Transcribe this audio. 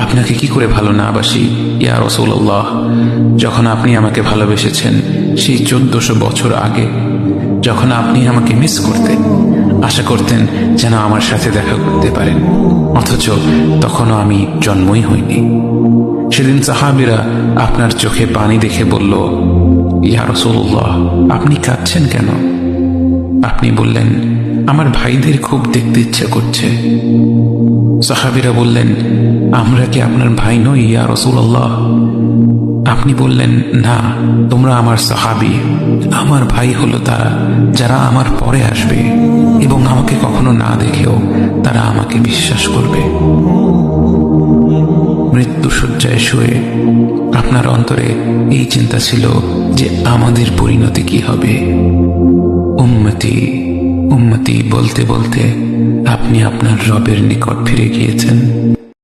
আপনাকে কি করে ভালো না বাসি ইয়া রাসূলুল্লাহ। যখন আপনি আমাকে ভালোবেসেছেন সেই 1400 বছর আগে, যখন আপনি আমাকে মিস করতেন, আশা করতেন যেন আমার সাথে দেখা করতে পারেন, অথচ তখনও আমি জন্মই হইনি। সেদিন সাহাবীরা আপনার চোখে পানি দেখে বলল, ইয়া রাসূলুল্লাহ, আপনি কাঁদছেন কেন? আপনি বললেন, আমার ভাইদের খুব দেখতে ইচ্ছা করছে। সাহাবীরা বললেন, আমরা কি আপনার ভাই নই ইয়া রাসূলুল্লাহ? আপনি বললেন, না, তোমরা আমার সাহাবী। আমার ভাই হলো তারা যারা আমার পরে আসবে এবং আমাকে কখনো না দেখেও তারা আমাকে বিশ্বাস করবে। মৃত্যু শয্যায় শুয়ে আপনার অন্তরে এই চিন্তা ছিল যে আমাদের পরিণতি কি হবে। উম্মতি উম্মতি বলতে বলতে আপনি আপনার রবের নিকট ফিরে গিয়েছেন।